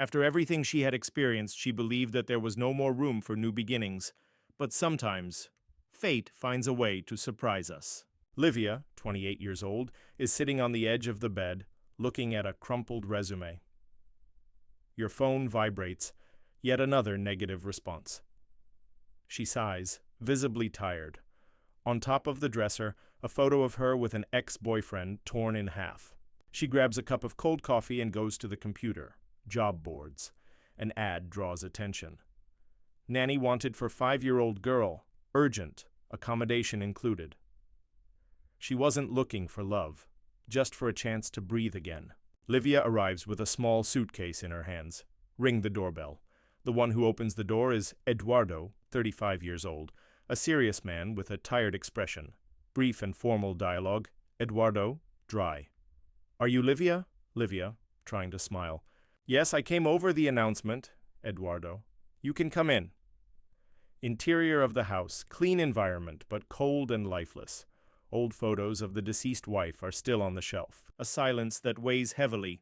After everything she had experienced, she believed that there was no more room for new beginnings. But sometimes, fate finds a way to surprise us. Livia, 28 years old, is sitting on the edge of the bed, looking at a crumpled resume. Your phone vibrates, yet another negative response. She sighs, visibly tired. On top of the dresser, a photo of her with an ex-boyfriend torn in half. She grabs a cup of cold coffee and goes to the computer. Job boards. An ad draws attention. Nanny wanted for 5-year-old girl. Urgent. Accommodation included. She wasn't looking for love, just for a chance to breathe again. Livia arrives with a small suitcase in her hands. Ring the doorbell. The one who opens the door is Eduardo, 35 years old, a serious man with a tired expression. Brief and formal dialogue. Eduardo, dry. Are you Livia? Livia, trying to smile. Yes, I came over the announcement. Eduardo. You can come in. Interior of the house, clean environment, but cold and lifeless. Old photos of the deceased wife are still on the shelf. A silence that weighs heavily.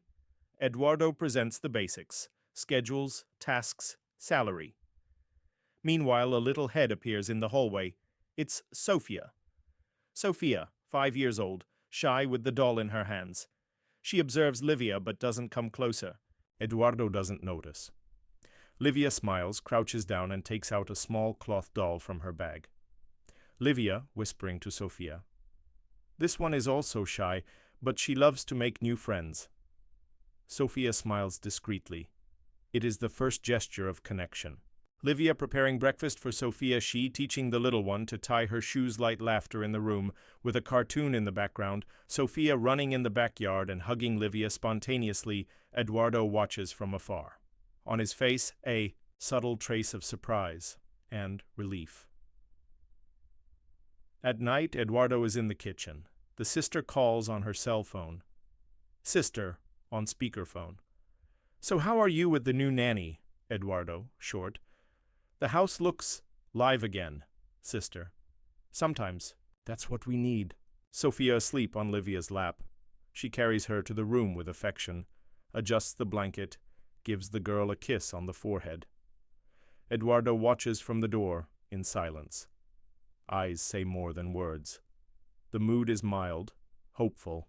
Eduardo presents the basics. Schedules, tasks, salary. Meanwhile, a little head appears in the hallway. It's Sofia. Sophia, 5 years old, shy with the doll in her hands. She observes Livia but doesn't come closer. Eduardo doesn't notice. Livia smiles, crouches down, and takes out a small cloth doll from her bag. Livia, whispering to Sophia. This one is also shy, but she loves to make new friends. Sophia smiles discreetly. It is the first gesture of connection. Livia preparing breakfast for Sophia, she teaching the little one to tie her shoes, light laughter in the room, with a cartoon in the background, Sophia running in the backyard and hugging Livia spontaneously. Eduardo watches from afar. On his face, a subtle trace of surprise and relief. At night, Eduardo is in the kitchen. The sister calls on her cell phone. Sister, on speakerphone. So how are you with the new nanny? Eduardo, short. The house looks live again, sister. Sometimes, that's what we need. Sophia asleep on Livia's lap. She carries her to the room with affection, adjusts the blanket, gives the girl a kiss on the forehead. Eduardo watches from the door in silence. Eyes say more than words. The mood is mild, hopeful,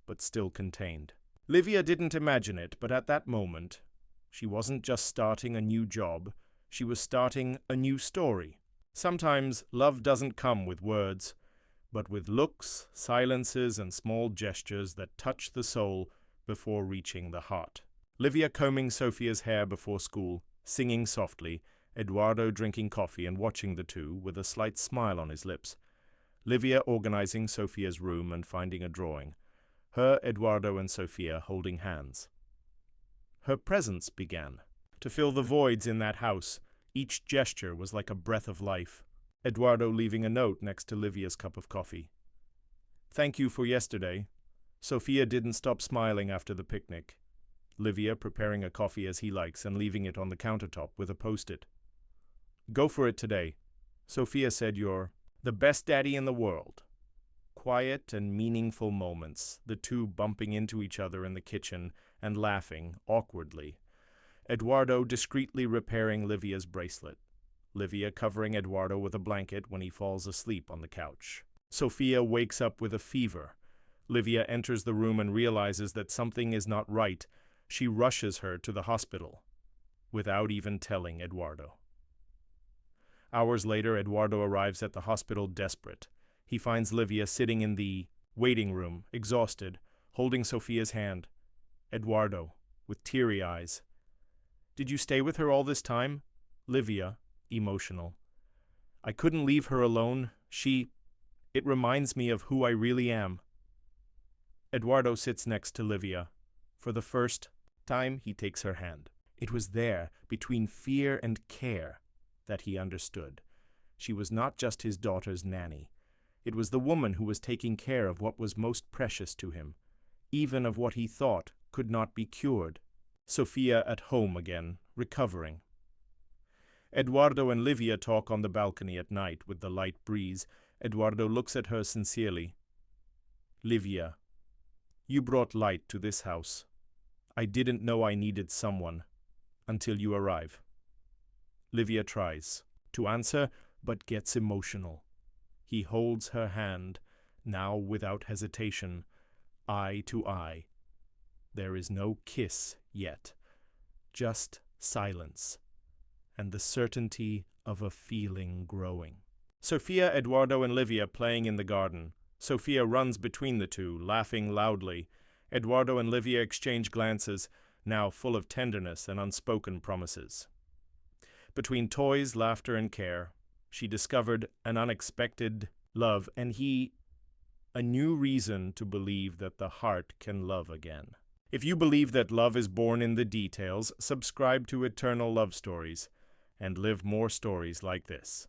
but still contained. Livia didn't imagine it, but at that moment, she wasn't just starting a new job, she was starting a new story. Sometimes love doesn't come with words, but with looks, silences, and small gestures that touch the soul before reaching the heart. Livia combing Sophia's hair before school, singing softly, Eduardo drinking coffee and watching the two with a slight smile on his lips. Livia organizing Sophia's room and finding a drawing. Her, Eduardo, and Sophia holding hands. Her presence began to fill the voids in that house. Each gesture was like a breath of life. Eduardo leaving a note next to Livia's cup of coffee. Thank you for yesterday. Sophia didn't stop smiling after the picnic. Livia preparing a coffee as he likes and leaving it on the countertop with a post-it. Go for it today. Sophia said you're the best daddy in the world. Quiet and meaningful moments, the two bumping into each other in the kitchen and laughing awkwardly. Eduardo discreetly repairing Livia's bracelet. Livia covering Eduardo with a blanket when he falls asleep on the couch. Sophia wakes up with a fever. Livia enters the room and realizes that something is not right. She rushes her to the hospital, without even telling Eduardo. Hours later, Eduardo arrives at the hospital desperate. He finds Livia sitting in the waiting room, exhausted, holding Sophia's hand. Eduardo, with teary eyes. Did you stay with her all this time? Livia, emotional. I couldn't leave her alone. It reminds me of who I really am. Eduardo sits next to Livia. For the first time, he takes her hand. It was there, between fear and care, that he understood. She was not just his daughter's nanny. It was the woman who was taking care of what was most precious to him, even of what he thought could not be cured. Sophia at home again, recovering. Eduardo and Livia talk on the balcony at night with the light breeze. Eduardo looks at her sincerely. Livia, you brought light to this house. I didn't know I needed someone, until you arrive. Livia tries to answer, but gets emotional. He holds her hand, now without hesitation, eye to eye. There is no kiss yet, just silence, and the certainty of a feeling growing. Sophia, Eduardo, and Livia playing in the garden. Sophia runs between the two, laughing loudly. Eduardo and Livia exchange glances, now full of tenderness and unspoken promises. Between toys, laughter, and care, she discovered an unexpected love, and he a new reason to believe that the heart can love again. If you believe that love is born in the details, subscribe to Eternal Love Stories and live more stories like this.